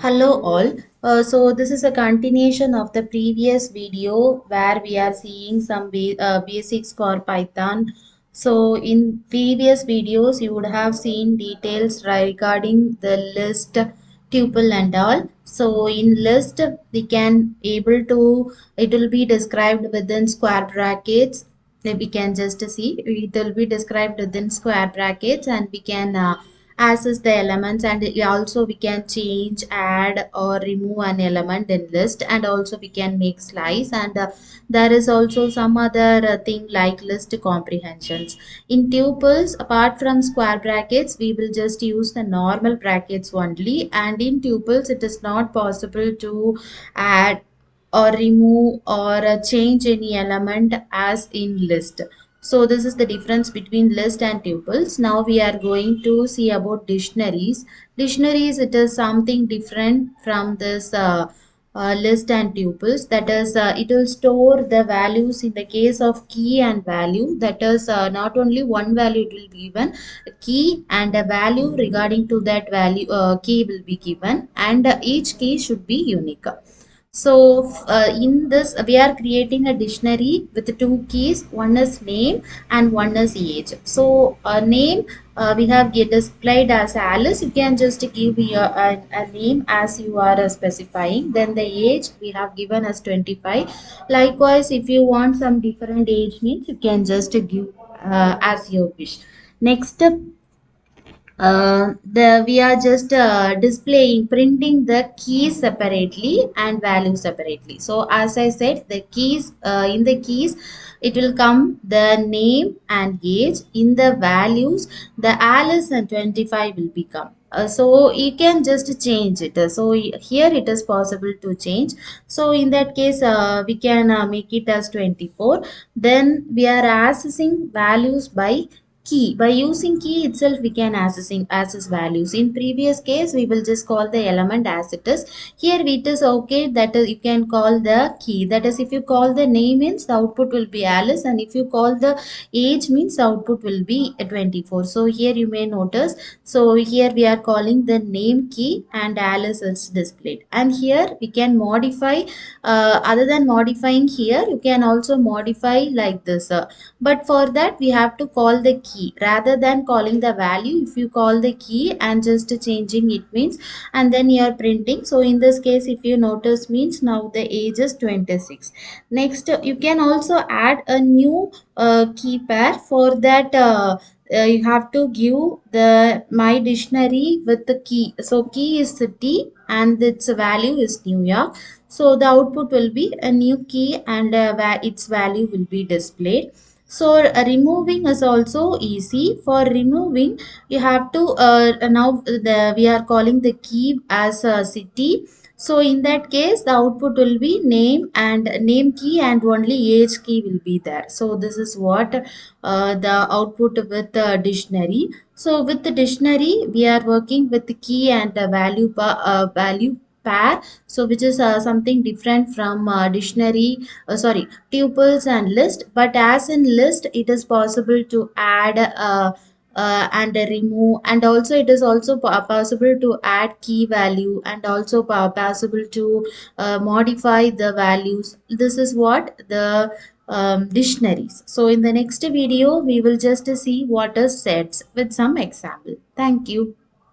Hello all. So this is a continuation of the previous video where we are seeing some basics for Python. So in previous videos you would have seen details regarding the list, tuple and all. So in list we can able to it will be described within square brackets. We can just see it will be described within square brackets and we can access the elements, and also we can change, add or remove an element in list, and also we can make slice, and there is also some other thing like list comprehensions. In tuples, apart from square brackets, we will just use the normal brackets only, and in tuples it is not possible to add or remove or change any element as in list. So this is the difference between list and tuples. Now we are going to see about dictionaries. Dictionaries, it is something different from this list and tuples. That is, it will store the values in the case of key and value. That is, not only one value it will be given, a key and a value regarding to that value key will be given, and each key should be unique. So in this we are creating a dictionary with two keys. One is name and one is age. So name we have get displayed as Alice. You can just give a name as you are specifying. Then the age we have given as 25. Likewise, if you want some different age means you can just give as you wish. Next, the we are just displaying printing the keys separately and value separately. So as I said, the keys in the keys it will come the name and age. In the values, the Alice and 25 will become. So you can just change it. So here it is possible to change. So in that case we can make it as 24. Then we are accessing values by key. By using key itself we can access values. In previous case we will just call the element as it is. Here it is okay that you can call the key. That is, if you call the name means the output will be Alice, and if you call the age means the output will be 24. So here you may notice, so here we are calling the name key and Alice is displayed, and here we can modify. Other than modifying, here you can also modify like this, but for that we have to call the key rather than calling the value. If you call the key and just changing it means, and then you are printing. So in this case if you notice means now the age is 26. Next, you can also add a new key pair. For that you have to give the my dictionary with the key. So key is city and its value is New York. So the output will be a new key, and its value will be displayed. So removing is also easy. For removing, you have to now we are calling the key as a city. So in that case, the output will be name and name key, and only age key will be there. So this is what the output with the dictionary. So with the dictionary, we are working with the key and the value pair. So which is something different from dictionary. Sorry, tuples and list. But as in list it is possible to add and remove, and also it is also possible to add key value, and also possible to modify the values. This is what the dictionaries. So in the next video we will just see what is sets with some example. Thank you.